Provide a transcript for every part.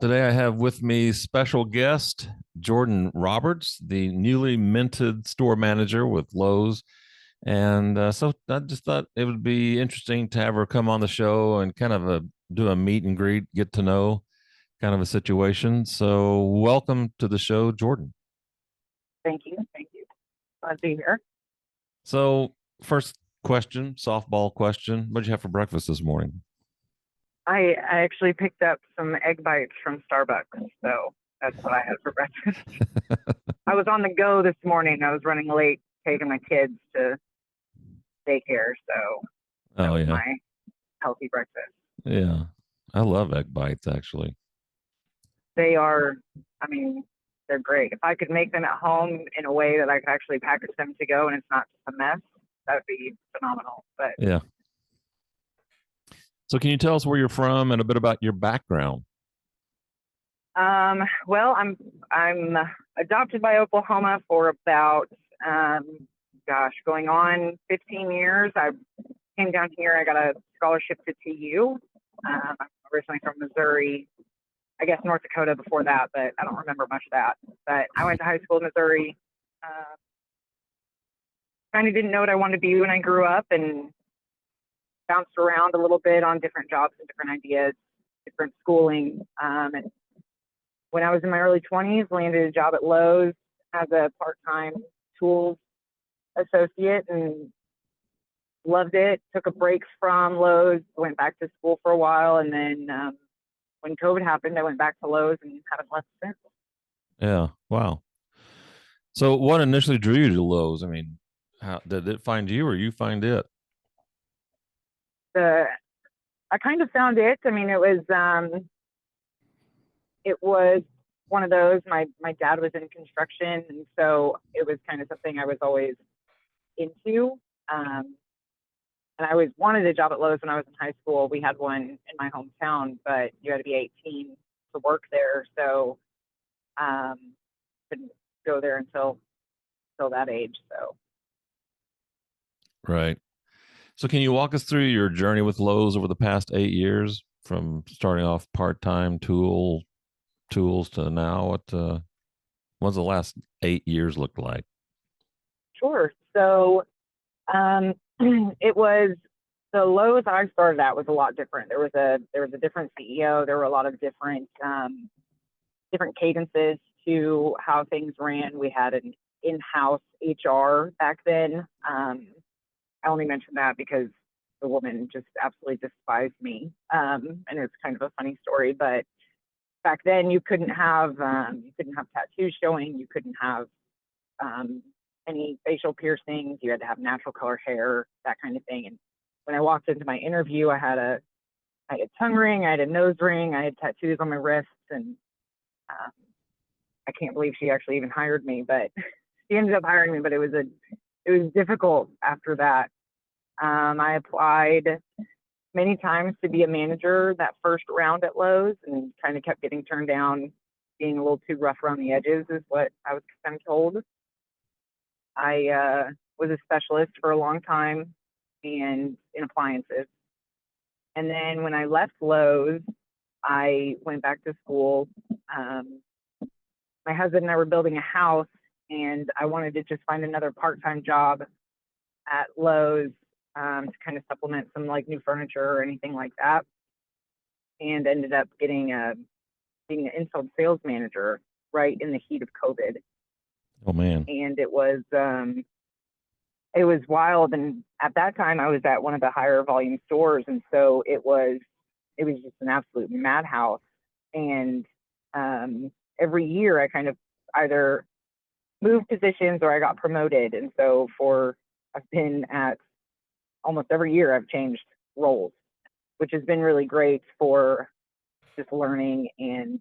Today I have with me special guest Jordyn Roberts, the newly minted store manager with Lowe's. And so I just thought it would be interesting to have her come on the show and kind of do a meet and greet, get to know kind of a situation. So welcome to the show, Jordyn. Thank you. Thank you. Glad to be here. So first question, softball question. What did you have for breakfast this morning? I actually picked up some egg bites from Starbucks, so that's what I had for breakfast. I was on the go this morning. I was running late taking my kids to daycare, so that Oh was yeah. my healthy breakfast. Yeah. I love egg bites actually. They are, I mean, they're great. If I could make them at home in a way that I could actually package them to go and it's not just a mess, that would be phenomenal. But Yeah. So can you tell us where you're from and a bit about your background? well, I'm adopted by Oklahoma for about going on 15 years. I came down here. I got a scholarship to TU. I'm originally from Missouri. I guess North Dakota before that, but I don't remember much of that. But I went to high school in Missouri. Uh, kind of didn't know what I wanted to be when I grew up, and bounced around a little bit on different jobs and different ideas, different schooling. And when I was in my early 20s, landed a job at Lowe's as a part-time tools associate and loved it. Took a break from Lowe's, went back to school for a while, and then when COVID happened, I went back to Lowe's and haven't left since. Yeah. Wow. So what initially drew you to Lowe's? I mean, how did it find you or you find it? The I kind of found it. I mean, it was one of those. My dad was in construction, and so it was kind of something I was always into. Um, and I always wanted a job at Lowe's when I was in high school. We had one in my hometown, but you had to be 18 to work there, so um, couldn't go there until that age. So Right. So can you walk us through your journey with Lowe's over the past 8 years from starting off part-time tools to now? What's the last 8 years looked like? sure. So um, it was the Lowe's I started at was a lot different. There was a different CEO. There were a lot of different cadences to how things ran. We had an in-house HR back then. I only mention that because the woman just absolutely despised me, and it's kind of a funny story. But back then, you couldn't have tattoos showing. You couldn't have um, any facial piercings. You had to have natural color hair, that kind of thing. And when I walked into my interview, I had a tongue ring, I had a nose ring, I had tattoos on my wrists, and um, I can't believe she actually even hired me. But she ended up hiring me. But it was difficult after that. I applied many times to be a manager that first round at Lowe's and kind of kept getting turned down, being a little too rough around the edges, is what I was kind of told. I was a specialist for a long time and in appliances. And then when I left Lowe's, I went back to school. Um, my husband and I were building a house, and I wanted to just find another part time job at Lowe's to kind of supplement some like new furniture or anything like that, and ended up being an installed sales manager right in the heat of COVID, Oh man. and it was wild. And at that time, I was at one of the higher volume stores, and so it was just an absolute madhouse. And every year, I kind of either moved positions or I got promoted, and so for I've been at almost every year I've changed roles, which has been really great for just learning and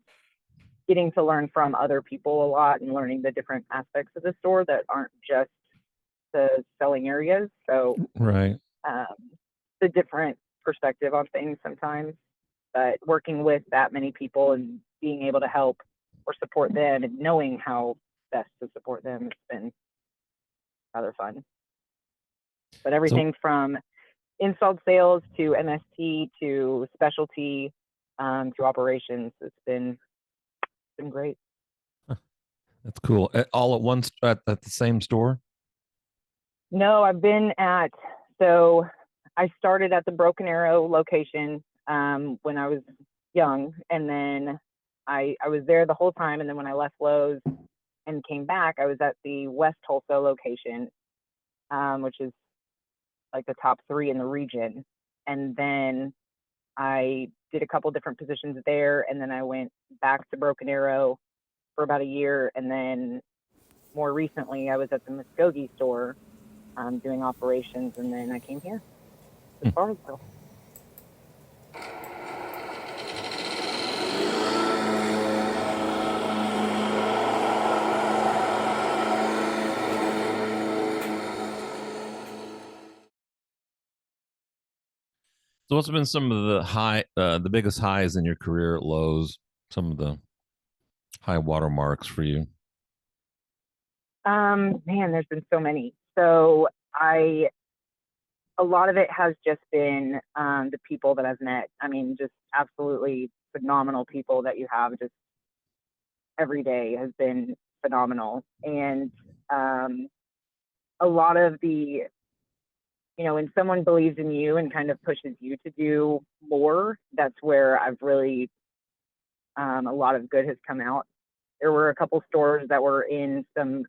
getting to learn from other people a lot and learning the different aspects of the store that aren't just the selling areas. So Right. um, the different perspective on things sometimes, but working with that many people and being able to help or support them and knowing how best to support them has been rather fun. But So everything from installed sales to MST to specialty to operations. It's been great. That's cool. All at once at the same store? No, I've been at, so I started at the Broken Arrow location when I was young, and then I was there the whole time. And then when I left Lowe's and came back, I was at the West Tulsa location, which is like the top three in the region. And then I did a couple different positions there, and then I went back to Broken Arrow for about a year, and then more recently I was at the Muskogee store doing operations, and then I came here to Spartanville. So what's been some of the biggest highs in your career at Lowe's? Some of the high water marks for you? Man, there's been so many. So a lot of it has just been the people that I've met. I mean, just absolutely phenomenal people that you have just every day has been phenomenal. And a lot of the, when someone believes in you and kind of pushes you to do more, that's where I've really, a lot of good has come out. There were a couple stores that were in some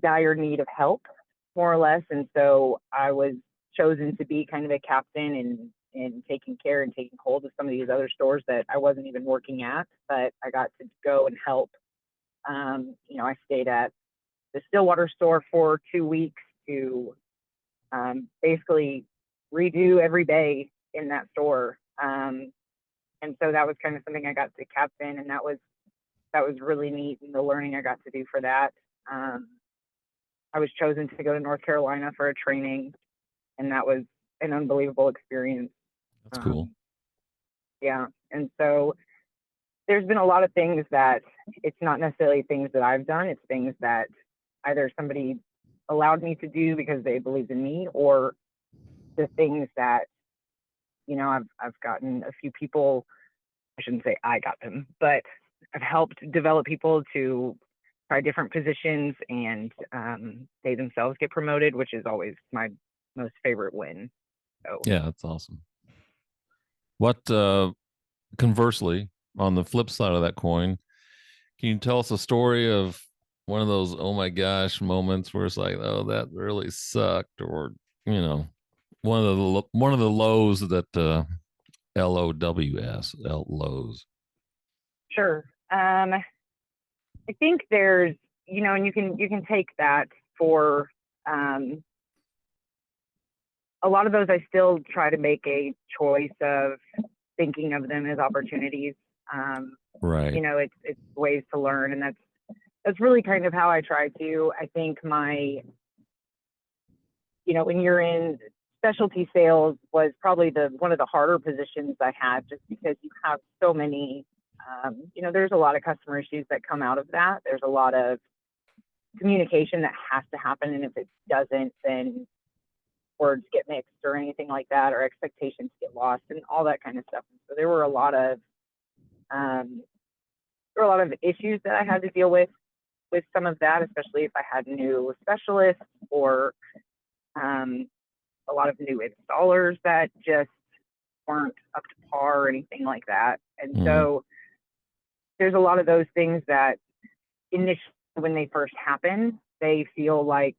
dire need of help, more or less. And so I was chosen to be kind of a captain in taking care and taking hold of some of these other stores that I wasn't even working at, but I got to go and help. I stayed at the Stillwater store for 2 weeks to basically redo every bay in that store. And so that was kind of something I got to captain, and that was really neat, and the learning I got to do for that. I was chosen to go to North Carolina for a training, and that was an unbelievable experience. That's cool. Yeah. And so there's been a lot of things that it's not necessarily things that I've done. It's things that either somebody allowed me to do because they believed in me, or the things that, I've gotten a few people, I shouldn't say I got them, but I've helped develop people to try different positions, and they themselves get promoted, which is always my most favorite win. So Yeah, that's awesome. What conversely, on the flip side of that coin, can you tell us a story of one of those oh my gosh moments where it's like, oh, that really sucked, or one of the lows that Lows. sure. I think there's, and you can take that for a lot of those. I still try to make a choice of thinking of them as opportunities. Right. It's ways to learn, and that's really kind of how I try to. I think when you're in specialty sales was probably one of the harder positions I had, just because you have so many. There's a lot of customer issues that come out of that. There's a lot of communication that has to happen, and if it doesn't, then words get mixed or anything like that, or expectations get lost and all that kind of stuff. So there were a lot of issues that I had to deal with some of that, especially if I had new specialists or a lot of new installers that just weren't up to par or anything like that. And so there's a lot of those things that initially, when they first happen, they feel like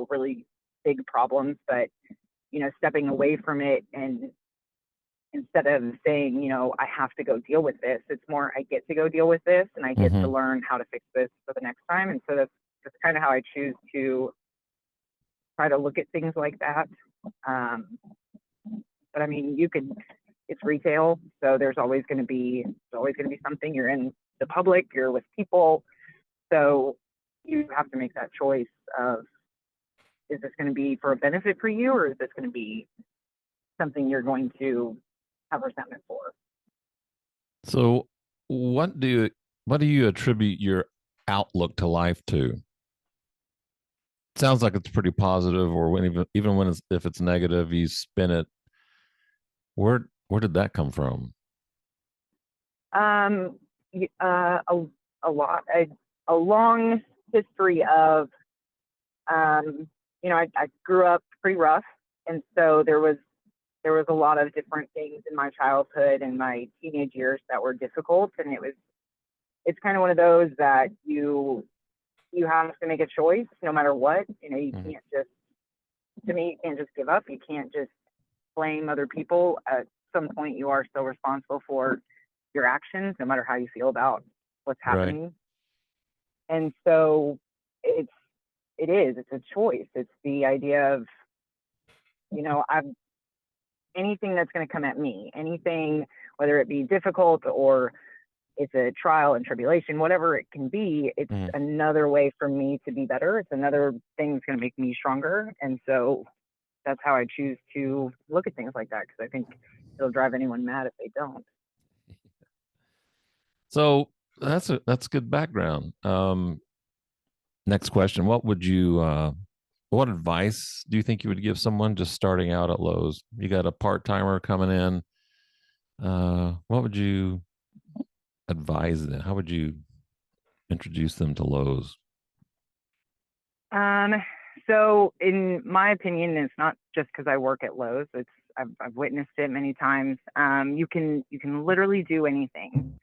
really big problems, but stepping away from it, and instead of saying, I have to go deal with this, it's more, I get to go deal with this, and I get to learn how to fix this for the next time. And so that's kind of how I choose to try to look at things like that. But I mean, it's retail, so there's always going to be something. You're in the public, you're with people, so you have to make that choice of, is this going to be for a benefit for you, or is this going to be something you're going to have resentment for? So what do you attribute your outlook to life to? Sounds like it's pretty positive, or even when if it's negative, you spin it. Where did that come from? Um, a lot, a long history of, um, I grew up pretty rough, and so there was a lot of different things in my childhood and my teenage years that were difficult, and it's kind of one of those that you have to make a choice no matter what. You Mhm. can't just, to me, you can't just give up. You can't just blame other people. At some point, you are still responsible for your actions, no matter how you feel about what's Right. happening. And so it's it's a choice. It's the idea of, I'm anything that's going to come at me, anything, whether it be difficult or it's a trial and tribulation, whatever it can be, it's Mhm. another way for me to be better. It's another thing that's going to make me stronger. And so that's how I choose to look at things like that, because I think it'll drive anyone mad if they don't. So that's good background. Next question: what advice do you think you would give someone just starting out at Lowe's? You got a part timer coming in. What would you advise them? How would you introduce them to Lowe's? Um, so in my opinion, it's not just because I work at Lowe's. I've witnessed it many times. You can literally do anything.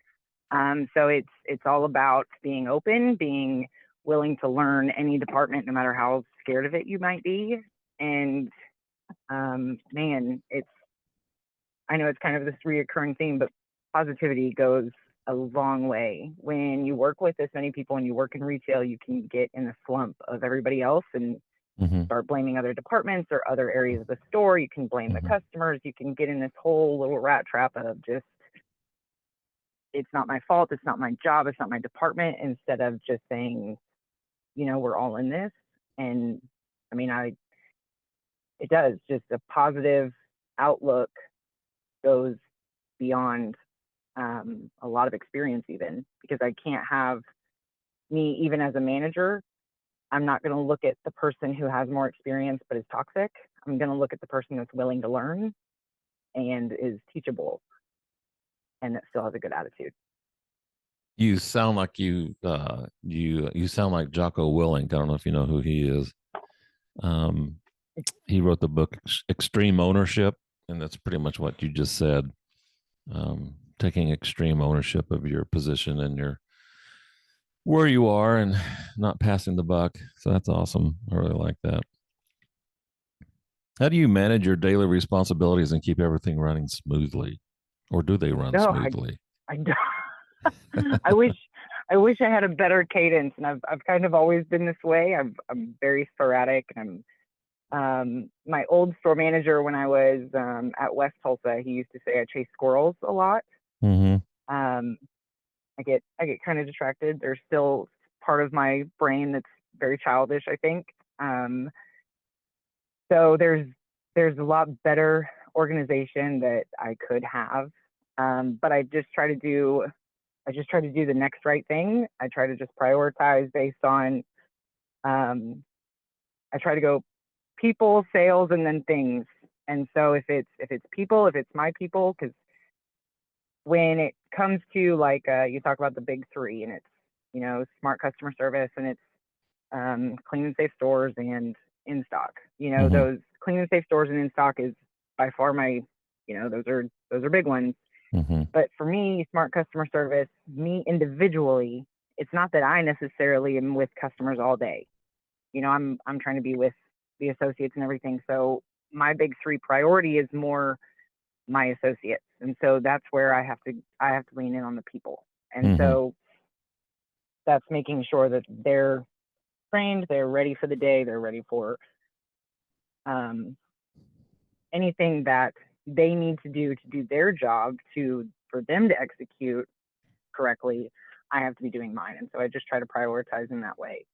So it's all about being open, being willing to learn any department, no matter how scared of it you might be. And man, I know it's kind of this reoccurring theme, but positivity goes a long way. When you work with this many people and you work in retail, you can get in the slump of everybody else and Mm-hmm. start blaming other departments or other areas of the store. You can blame the Mm-hmm. customers. You can get in this whole little rat trap of just, it's not my fault. It's not my job. It's not my department. Instead of just saying, we're all in this. And I mean, it does, just a positive outlook goes beyond a lot of experience, even because I can't have me, even as a manager, I'm not going to look at the person who has more experience but is toxic. I'm going to look at the person that's willing to learn and is teachable and that still has a good attitude. You sound like you sound like Jocko Willink. I don't know if you know who he is. Um, he wrote the book Extreme Ownership, and that's pretty much what you just said. Taking extreme ownership of your position and your where you are, and not passing the buck. So that's awesome. I really like that. How do you manage your daily responsibilities and keep everything running smoothly, or do they run No, smoothly? I don't. I wish I wish I had a better cadence, and I've kind of always been this way. I'm very sporadic, and my old store manager when I was at West Tulsa, he used to say I chase squirrels a lot. Mm-hmm. Um, I get kind of distracted. There's still part of my brain that's very childish, I think. So there's a lot better organization that I could have. But I just try to do the next right thing. I try to just prioritize based on I try to go people, sales, and then things. And so if it's people, if it's my people, because when it comes to like you talk about the big three, and it's smart customer service, and it's clean and safe stores and in stock. Mm-hmm. Those clean and safe stores and in stock is by far my, those are big ones. Mm-hmm. But for me, smart customer service, me individually, it's not that I necessarily am with customers all day. I'm trying to be with the associates and everything. So my big three priority is more my associates. And so that's where I have to lean in on the people. And Mm-hmm. so that's making sure that they're trained, they're ready for the day, they're ready for um, anything that they need to do their job for them to execute correctly. I have to be doing mine, and so I just try to prioritize in that way.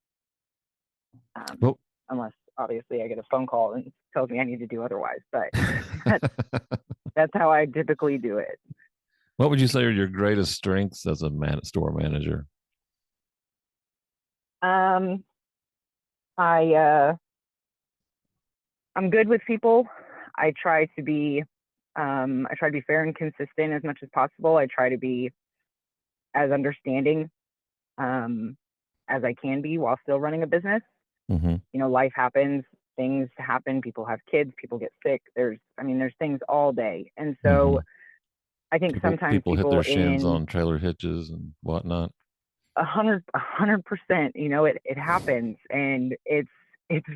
Um, Well, Unless obviously I get a phone call and tells me I need to do otherwise, but that's that's how I typically do it. what would you say are your greatest strengths as a store manager? Um, I I'm good with people. I try to be I try to be fair and consistent as much as possible. I try to be as understanding as I can be while still running a business. Mm-hmm. Life happens, things happen, people have kids, people get sick. There's things all day. And Mm-hmm. so I think sometimes People hit people their shins in on trailer hitches and whatnot. 100%, it happens. And it's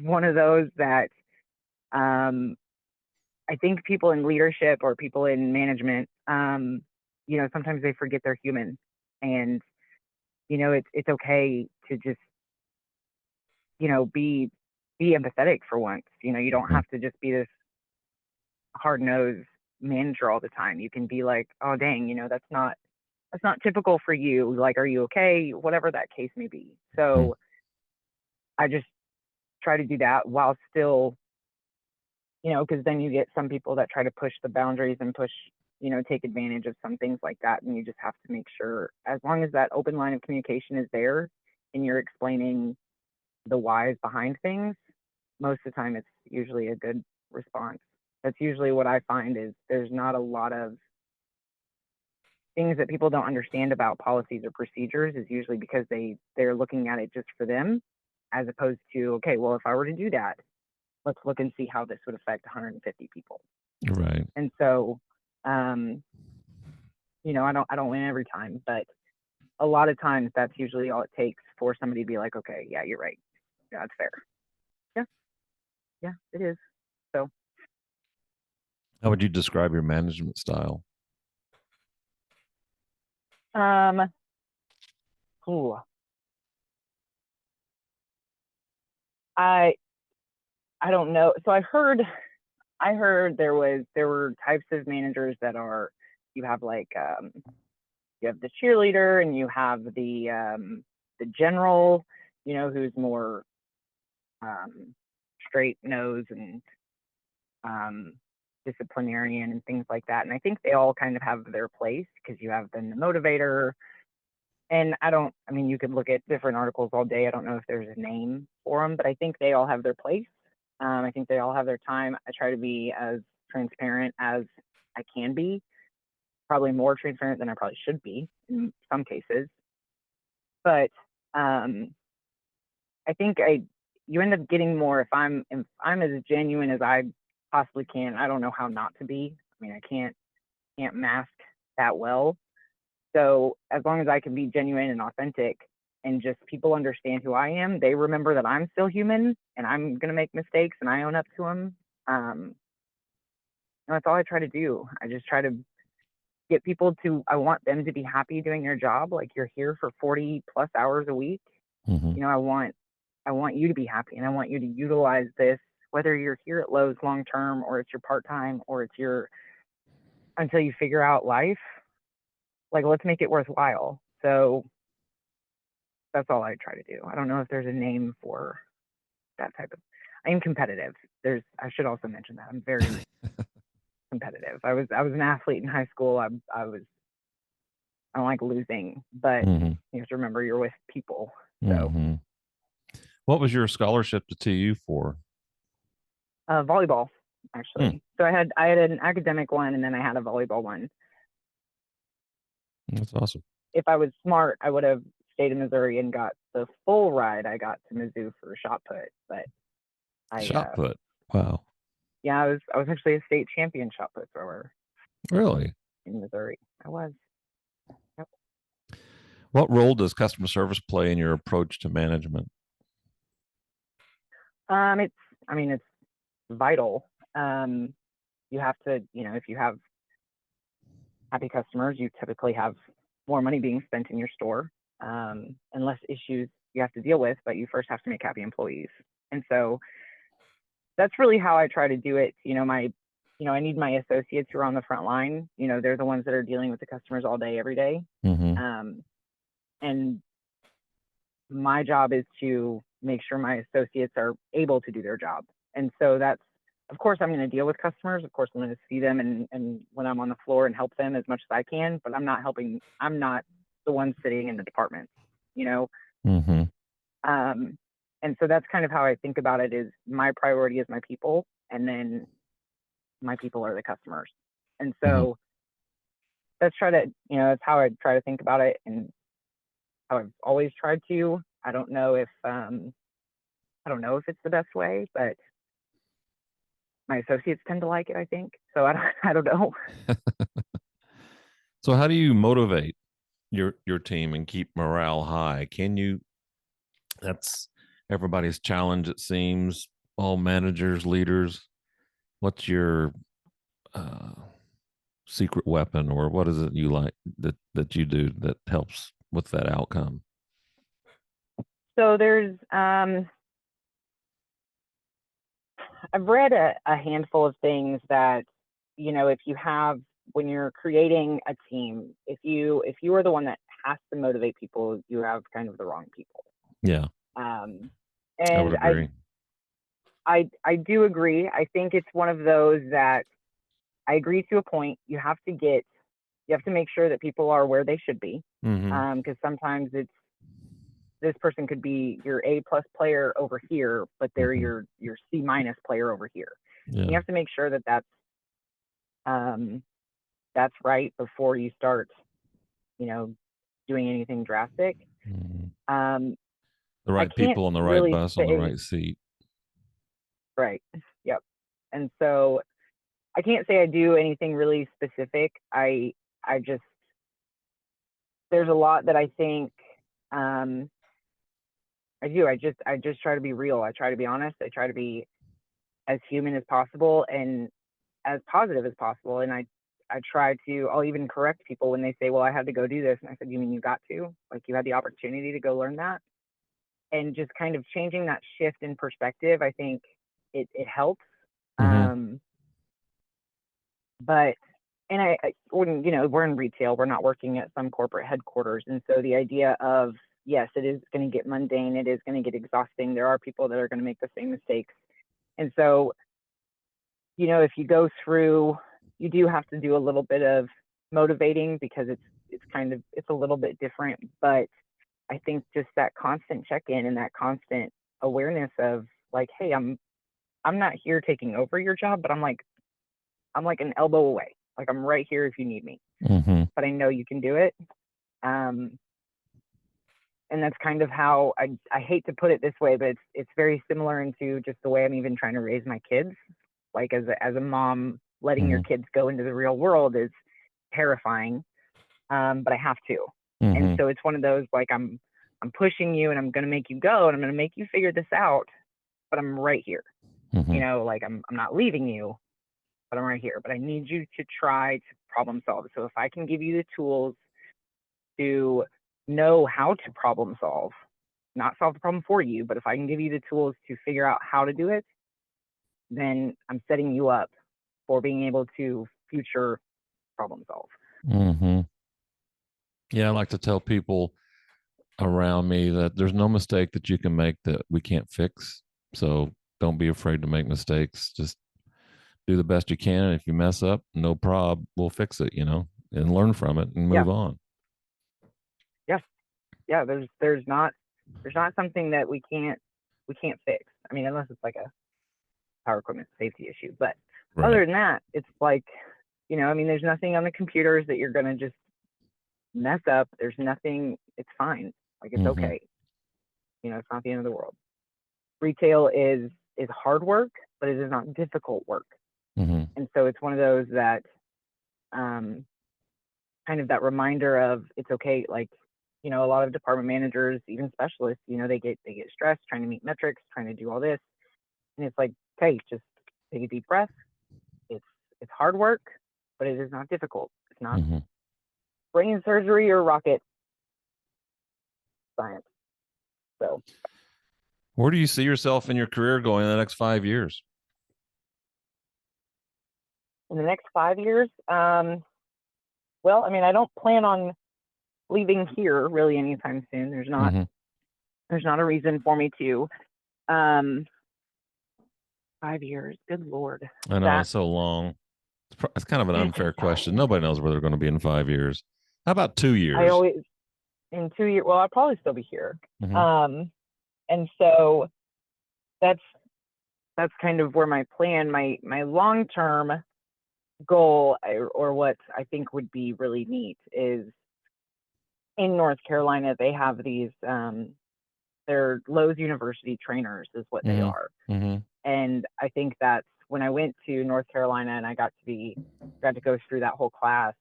one of those that um, I think people in leadership or people in management, sometimes they forget they're human. And, it's okay to just, be empathetic for once. You don't Mm-hmm. have to just be this hard nosed manager all the time. You can be like, oh dang, that's not typical for you. Like, are you okay? Whatever that case may be. Mm-hmm. So I just try to do that while still, because then you get some people that try to push the boundaries and push, take advantage of some things like that. And you just have to make sure, as long as that open line of communication is there and you're explaining the whys behind things, most of the time it's usually a good response. That's usually what I find is there's not a lot of things that people don't understand about policies or procedures is usually because they're looking at it just for them, as opposed to, okay, well, if I were to do that, let's look and see how this would affect 150 people. Right. And so, I don't win every time, but a lot of times that's usually all it takes for somebody to be like, okay, yeah, you're right. Yeah, that's fair. Yeah, yeah, it is. So, How would you describe your management style? um, ooh, I I don't know. So I heard there were types of managers that are, you have like you have the cheerleader and you have the general, who's more um, straight nose and um, disciplinarian and things like that. And I think they all kind of have their place because you have then the motivator. And you could look at different articles all day. I don't know if there's a name for them, but I think they all have their place. I think they all have their time. I try to be as transparent as I can be, probably more transparent than I probably should be in some cases. But I think you end up getting more if I'm as genuine as I possibly can. I don't know how not to be. I can't mask that well. So as long as I can be genuine and authentic and just people understand who I am, they remember that I'm still human and I'm going to make mistakes and I own up to them. That's all I try to do. I just try to get people I want them to be happy doing their job. Like, you're here for 40 plus hours a week. Mm-hmm. I want you to be happy and I want you to utilize this, whether you're here at Lowe's long term or it's your part time or it's your until you figure out life. Like, let's make it worthwhile. So that's all I try to do. I don't know if there's a name for that type of. I am competitive. I should also mention that I'm very competitive. I was an athlete in high school. I don't like losing, but Mm-hmm. you have to remember you're with people. So Mm-hmm. What was your scholarship to TU for? volleyball, Hmm. actually. So I had an academic one and then I had a volleyball one. That's awesome. If I was smart, I would have stayed in Missouri and got the full ride I got to Mizzou for shot put. But I Shot put. Wow. yeah, I was actually a state champion shot put thrower Really? in Missouri. I was. Yep. What role does customer service play in your approach to management? It's it's vital. You have to, if you have happy customers, you typically have more money being spent in your store, and less issues you have to deal with, but you first have to make happy employees. And so that's really how I try to do it. I need my associates who are on the front line. They're the ones that are dealing with the customers all day, every day. Mm-hmm. And my job is to make sure my associates are able to do their job. And so of course, I'm going to deal with customers. Of course, I'm going to see them and when I'm on the floor and help them as much as I can, but I'm not the one sitting in the department, you know? Mm-hmm. Um, and so that's kind of how I think about it is my priority is my people. And then my people are the customers. And Mm-hmm. so that's try to, that's how I try to think about it, and how I've always tried to. I don't know if it's the best way, but my associates tend to like it, I think. So I don't know. So how do you motivate your team and keep morale high? Can you That's everybody's challenge, it seems, all managers, leaders. What's your uh secret weapon, or what is it you like that you do that helps with that outcome? So there's I've read a handful of things that, if you have, when you're creating a team, if you are the one that has to motivate people, you have kind of the wrong people. Yeah, Um, I would and agree. I do agree. I think it's one of those that I agree to a point. You have to make sure that people are where they should be. Mm-hmm. Because sometimes this person could be your A+ player over here, but they're Mm-hmm. your C- player over here. And you Yeah. have to make sure that um, that's right before you start, you know, doing anything drastic. Mm-hmm. Um, The I right can't people on the right really bus on the say right seat. right. Yep. And so I can't say I do anything really specific. I just there's a lot that I think I do. I just try to be real. I try to be honest. I try to be as human as possible and as positive as possible. And I try to, I'll even correct people when they say, well, I had to go do this. And I said, you mean you got to? Like, you had the opportunity to go learn that? And just kind of changing that shift in perspective, I think it helps. Mm-hmm. Um, but, and when, we're in retail, we're not working at some corporate headquarters. And so the idea of, yes, it is going to get mundane. It is going to get exhausting. There are people that are going to make the same mistakes. And so, if you go through, you do have to do a little bit of motivating, because it's a little bit different. But I think just that constant check-in and that constant awareness of, like, hey, I'm not here taking over your job, but I'm like an elbow away. Like, I'm right here if you need me, Mm-hmm. but I know you can do it. Um, and that's kind of how I hate to put it this way, but it's very similar into just the way I'm even trying to raise my kids. Like, as a mom, letting your Mm-hmm. kids go into the real world is terrifying, but I have to. And Mm-hmm. so it's one of those, like, I'm pushing you, and I'm going to make you go, and I'm going to make you figure this out, but I'm right here. Mm-hmm. Like, I'm not leaving you, but I'm right here. But I need you to try to problem solve. So if I can give you the tools to know how to problem solve, not solve the problem for you, but if I can give you the tools to figure out how to do it, then I'm setting you up for being able to future problem solve. Mm-hmm. Yeah, I like to tell people around me that there's no mistake that you can make that we can't fix. So don't be afraid to make mistakes. Just do the best you can. And if you mess up, no prob, we'll fix it, and learn from it and Yeah, move on. yeah, yeah. There's not something that we can't fix. I mean, unless it's like a power equipment safety issue. But Right. other than that, it's like, I mean, there's nothing on the computers that you're gonna just mess up. There's nothing. It's fine. Like, it's Mm-hmm. okay. It's not the end of the world. Retail is hard work, but it is not difficult work. Mm-hmm. And so it's one of those that um, kind of that reminder of, it's okay. Like, a lot of department managers, even specialists, they get stressed trying to meet metrics, trying to do all this, and it's like, okay, just take a deep breath. It's it's hard work, but it is not difficult. It's not Mm-hmm. brain surgery or rocket science. So Where do you see yourself in your career going in the next 5 years? in the next 5 years, well, I mean, I don't plan on leaving here really anytime soon. There's not Mm-hmm. there's not a reason for me to. Um, 5 years, good Lord, I know that it's so long. It's kind of an it's. unfair question. Nobody knows where they're going to be in 5 years. How about two I years? always in 2 years. Well, I'll probably still be here. Mm-hmm. And so that's kind of where my plan, my long term. goal, or what I think would be really neat is in North Carolina, they have these, they're Lowe's University trainers, is what they Mm-hmm. are. Mm-hmm. And I think that's when I went to North Carolina and I got to go through that whole class.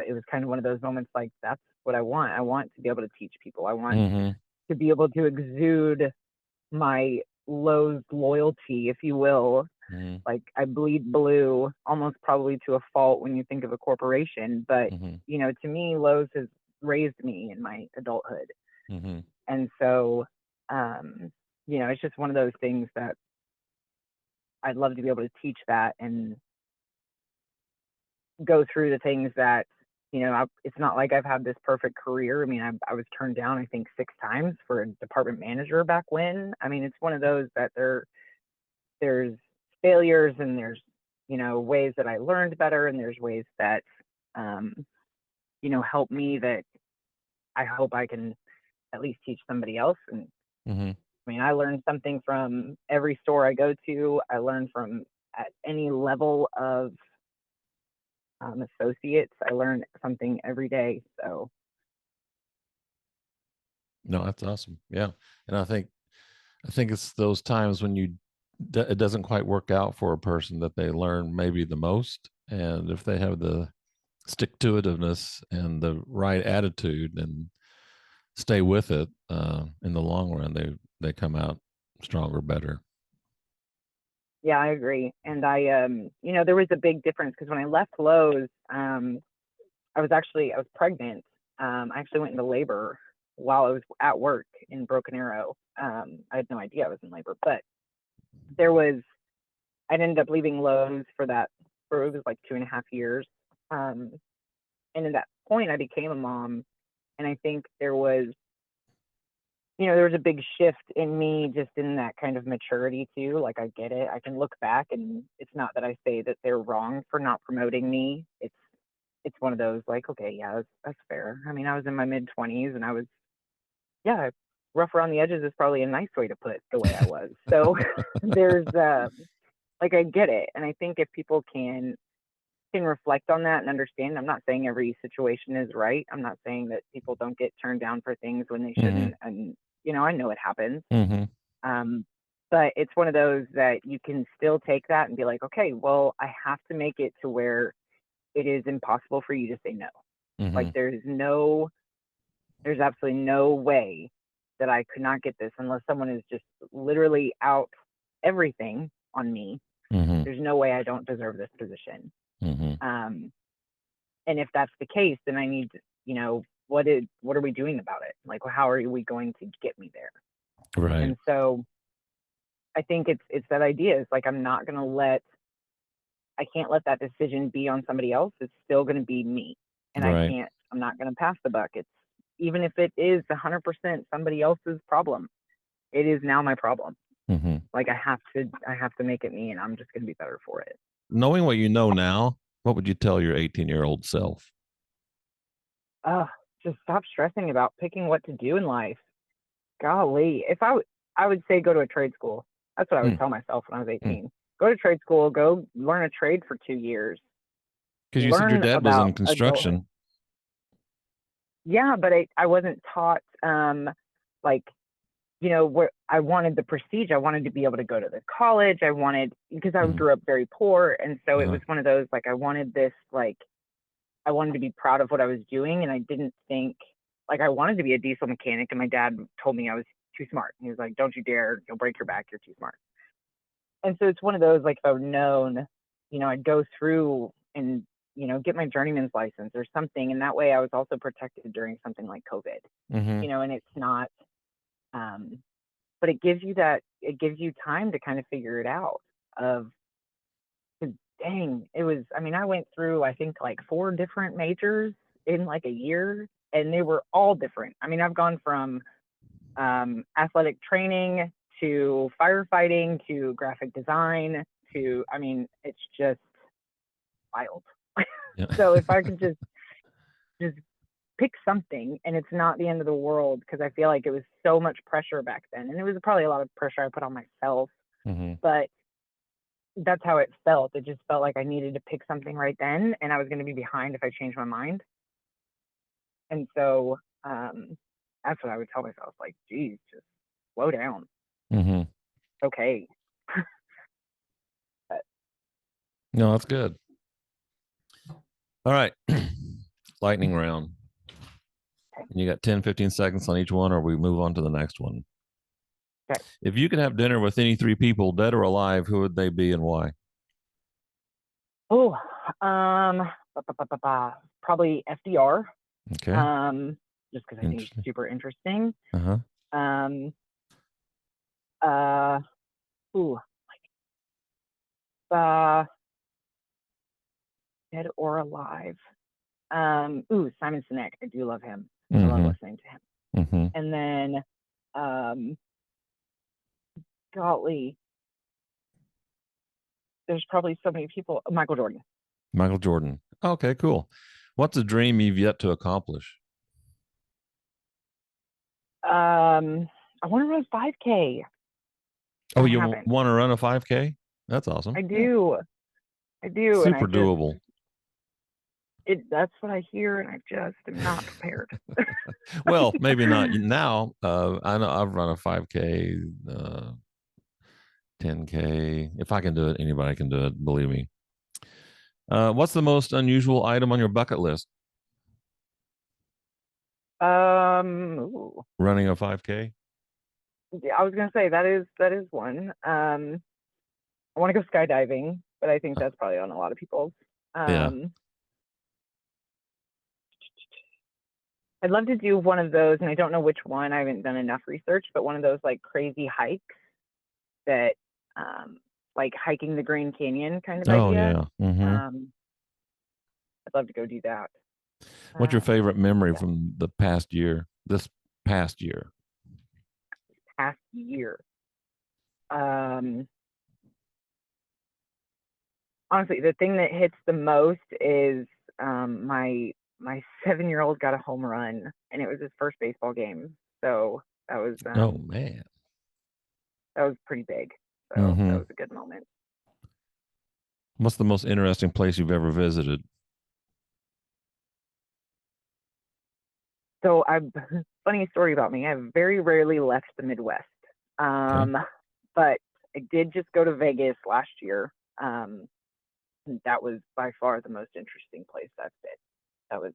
It was kind of one of those moments like, that's what I want. I want to be able to teach people. I want Mm-hmm. to be able to exude my Lowe's loyalty, if you will. Mm-hmm. Like, I bleed blue almost probably to a fault when you think of a corporation. But, Mm-hmm. to me, Lowe's has raised me in my adulthood. Mm-hmm. And so, um, it's just one of those things that I'd love to be able to teach that and go through the things that, it's not like I've had this perfect career. I mean, I was turned down, I think, 6 times for a department manager back when. I mean, it's one of those that there's failures, and there's, ways that I learned better, and there's ways that, um, help me that I hope I can at least teach somebody else. And Mm-hmm. I mean, I learned something from every store I go to. I learn from at any level of associates. I learn something every day. So No, that's awesome. Yeah, and I think it's those times when it doesn't quite work out for a person that they learn maybe the most, and if they have the stick to itiveness and the right attitude and stay with it, in the long run, they come out stronger, better. yeah, I agree. And there was a big difference because when I left Lowe's, I was pregnant. I actually went into labor while I was at work in Broken Arrow. I had no idea I was in labor, but there was I ended up leaving Lowe's for it was like 2.5 years. Um, and at that point, I became a mom, and I think there was a big shift in me just in that kind of maturity too. Like, I get it. I can look back, and it's not that I say that they're wrong for not promoting me. It's one of those like, okay, yeah, that's fair. I mean, I was in my mid 20s, and yeah, rough around the edges is probably a nice way to put the way I was. So there's like, I get it, and I think if people can reflect on that and understand. I'm not saying every situation is right. I'm not saying that people don't get turned down for things when they Mm-hmm. shouldn't. And, I know it happens. Mm-hmm. Um, but it's one of those that you can still take that and be like, okay, well, I have to make it to where it is impossible for you to say no. Like, Mm-hmm. there's absolutely no way that I could not get this unless someone is just literally out everything on me. Mm-hmm. There's no way I don't deserve this position. Mm-hmm. Um, and if that's the case, then I need to, what are we doing about it? Like, how are we going to get me there? Right. And so I think it's that idea. It's like, I can't let that decision be on somebody else. It's still going to be me, and Right. I'm not going to pass the buck. It's even if it is 100% somebody else's problem, it is now my problem. Mm-hmm. Like, I have to make it me, and I'm just going to be better for it. Knowing what you know now, what would you tell your 18-year-old self? Oh, just stop stressing about picking what to do in life. Golly, if I would say go to a trade school. That's what I would Mm-hmm. tell myself when I was 18. Go to trade school, go learn a trade for 2 years, Because you said your learn dad was about in adulthood. construction. Yeah, but I wasn't taught, like, where I wanted the prestige. I wanted to be able to go to the college. Because I Mm-hmm. grew up very poor. And so it Uh-huh. was one of those, like, I wanted this, like, I wanted to be proud of what I was doing. And I didn't think, like, I wanted to be a diesel mechanic. And my dad told me I was too smart. He was like, don't you dare, you'll break your back. You're too smart. And so it's one of those, like, if I would known, I'd go through and, get my journeyman's license or something. And that way I was also protected during something like COVID, Mm-hmm. and it's not, um, but it gives you time to kind of figure it out of, 'cause dang, I mean, I went through, I think, like 4 different majors in like a year, and they were all different. I mean, I've gone from athletic training to firefighting to graphic design to, I mean, it's just wild. Yeah. So if I could just pick something, and it's not the end of the world, because I feel like it was so much pressure back then, and it was probably a lot of pressure I put on myself, Mm-hmm. but that's how it felt. It just felt like I needed to pick something right then, and I was going to be behind if I changed my mind. And so that's what I would tell myself, like, geez, just slow down. Mm-hmm. Okay. But, No, that's good. All right. Lightning round. okay. And you got 10, 15 seconds on each one, or we move on to the next one. Okay. If you could have dinner with any three people, dead or alive, who would they be and why? Oh, um, probably FDR. Okay. Um, just because I think he's Interesting. super interesting. Uh-huh. Um, uh, ooh, uh, dead or alive. Simon Sinek. I do love him. I love Mm-hmm. listening to him. Mm-hmm. And then, um, golly, there's probably so many people. Michael Jordan. Michael Jordan. Okay, cool. What's a dream you've yet to accomplish? I want to run 5K. Oh, I you haven't. want to run a 5K? That's awesome. I Yeah. do. I do, and Super doable. that's what I hear, and I just am not prepared. Well, maybe not now. I know I've run a 5K, 10K. If I can do it, anybody can do it. Believe me. What's the most unusual item on your bucket list? Ooh. Running a 5K? Yeah, I was gonna say that is one. I want to go skydiving, but I think that's probably on a lot of people's. Yeah. Um, I'd love to do one of those, and I don't know which one. I haven't done enough research, but one of those like crazy hikes that, like hiking the Grand Canyon kind of Oh, idea. yeah. Mm-hmm. Um, I'd love to go do that. What's your favorite memory Yeah, from the past year? This past year? past year. Um, Honestly, the thing that hits the most is my 7-year old got a home run, and it was his first baseball game. So that was Oh, man. that was pretty big. So that Mm-hmm. was a good moment. What's the most interesting place you've ever visited? So I funny story about me. I've very rarely left the Midwest. Okay. Um, but I did just go to Vegas last year. And that was by far the most interesting place I've been. That was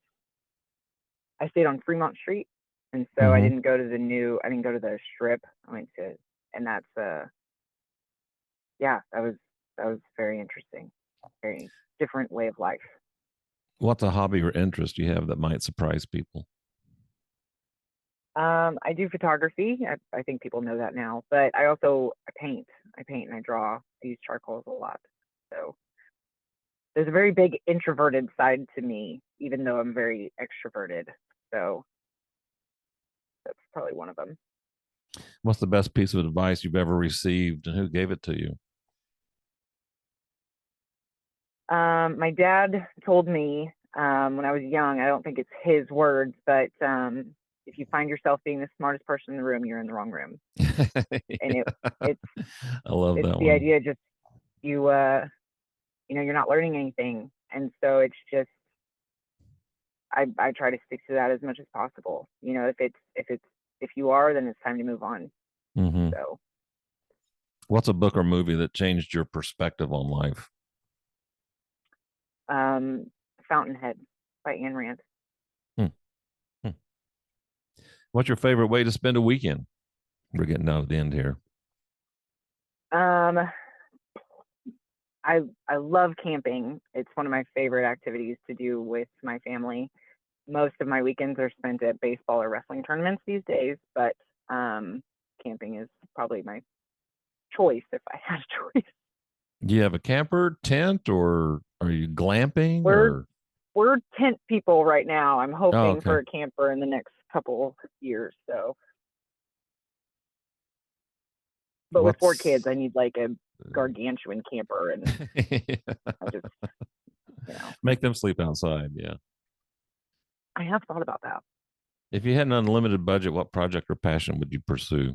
I stayed on Fremont Street, and so Mm-hmm. I didn't go to the Strip. I went to, and that's yeah, that was very interesting, very different way of life. What's a hobby or interest you have that might surprise people? I do photography. I think people know that now, but I paint. I paint and I draw. I use charcoals a lot. So there's a very big introverted side to me, even though I'm very extroverted. So that's probably one of them. What's the best piece of advice you've ever received and who gave it to you? My dad told me when I was young. I don't think it's his words, but if you find yourself being the smartest person in the room, you're in the wrong room. And it's I love it's that the one. idea just you you're not learning anything, and so it's just I try to stick to that as much as possible. If you are, then it's time to move on. Mm-hmm. So What's a book or movie that changed your perspective on life? um, Fountainhead by Ayn Rand. Hmm. Hmm. What's your favorite way to spend a weekend? We're getting down to the end here. Um, I love camping. It's one of my favorite activities to do with my family. Most of my weekends are spent at baseball or wrestling tournaments these days, but camping is probably my choice if I had a choice. Do you have a camper, tent, or are you glamping We're or? we're tent people right now. I'm Oh, hoping okay. for a camper in the next couple years. So, but with 4 kids, What's I need like a gargantuan camper, and I just you know make them sleep outside? Yeah. I have thought about that. If you had an unlimited budget, what project or passion would you pursue?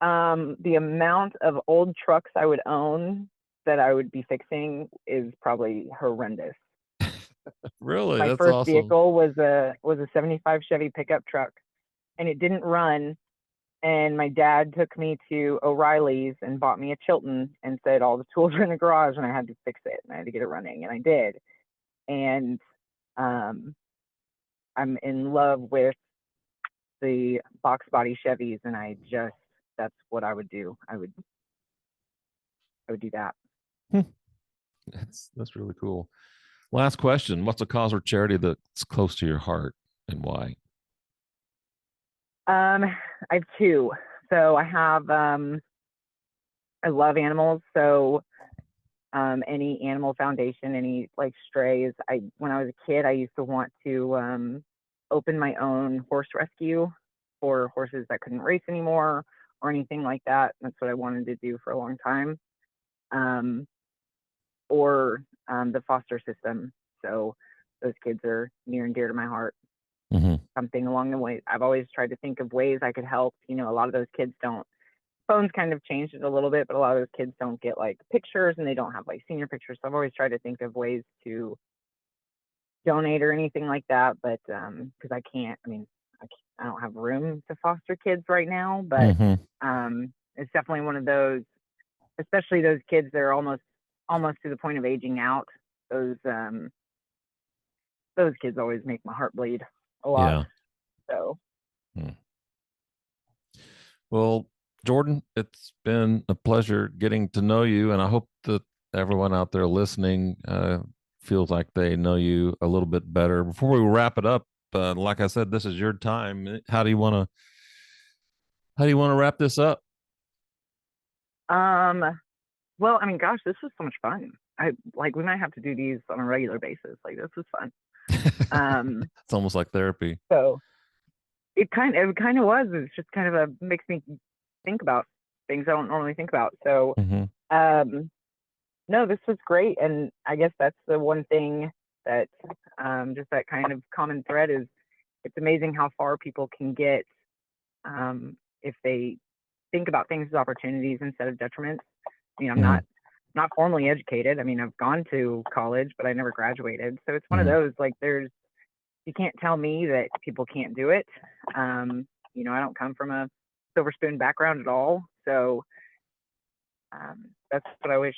The amount of old trucks I would own that I would be fixing is probably horrendous. Really? My That's first awesome. vehicle was a 75 Chevy pickup truck, and it didn't run. And my dad took me to O'Reilly's and bought me a Chilton and said all the tools are in the garage and I had to fix it and I had to get it running, and I did. And I'm in love with the box body Chevys, and that's what I would do. I would do that. That's really cool. Last question. What's a cause or charity that's close to your heart and why? I have two. So I have I love animals. So any animal foundation, any like strays. When I was a kid, I used to want to open my own horse rescue for horses that couldn't race anymore or anything like that. That's what I wanted to do for a long time. Or the foster system. So those kids are near and dear to my heart. Mm-hmm. Something along the way. I've always tried to think of ways I could help. A lot of those kids don't. Phones kind of changed it a little bit, but a lot of those kids don't get like pictures and they don't have like senior pictures. So I've always tried to think of ways to donate or anything like that. But because I can't, I don't have room to foster kids right now. But it's definitely one of those, especially those kids that are almost to the point of aging out. Those kids always make my heart bleed a lot. Yeah. So. Well, Jordyn, it's been a pleasure getting to know you, and I hope that everyone out there listening feels like they know you a little bit better. Before we wrap it up, like I said, this is your time. How do you want to wrap this up? Well, gosh, this was so much fun. We might have to do these on a regular basis. Like, this was fun. It's almost like therapy. So it kind of was. It's just kind of makes me think about things I don't normally think about. So, no, this was great. And I guess that's the one thing that, just that kind of common thread is, it's amazing how far people can get, if they think about things as opportunities instead of detriments. I'm not formally educated. I've gone to college, but I never graduated. So it's one of those, like, you can't tell me that people can't do it. I don't come from a silver spoon background at all. So that's what I wish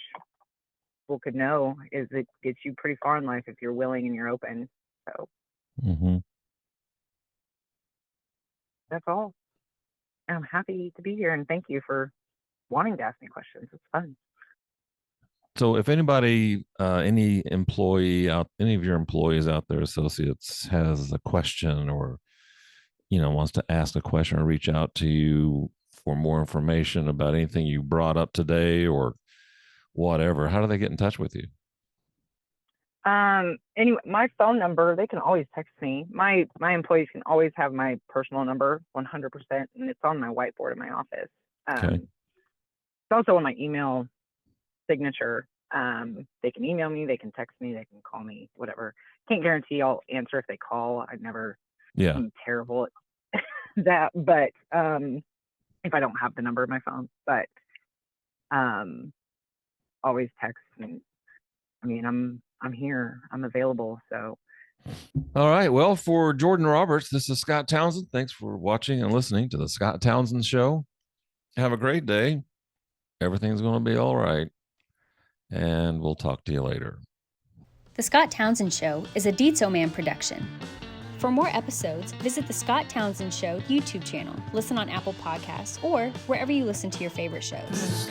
people could know, is it gets you pretty far in life if you're willing and you're open. So that's all. I'm happy to be here, and thank you for wanting to ask me questions. It's fun. So if anybody, any of your employees out there, associates, has a question or, wants to ask a question or reach out to you for more information about anything you brought up today or whatever, how do they get in touch with you? Anyway, my phone number, they can always text me. My employees can always have my personal number, 100%, and it's on my whiteboard in my office. Okay. It's also on my email signature. They can email me, they can text me, they can call me, whatever. Can't guarantee I'll answer if they call. I'm terrible at that, but if I don't have the number in my phone, but always text. And I'm here, I'm available. So all right, well, for Jordyn Roberts, this is Scott Townsend. Thanks for watching and listening to the Scott Townsend Show. Have a great day. Everything's going to be all right, and we'll talk to you later. The Scott Townsend Show is a Dietzo Man production. For more episodes, visit the Scott Townsend Show YouTube channel, listen on Apple Podcasts, or wherever you listen to your favorite shows.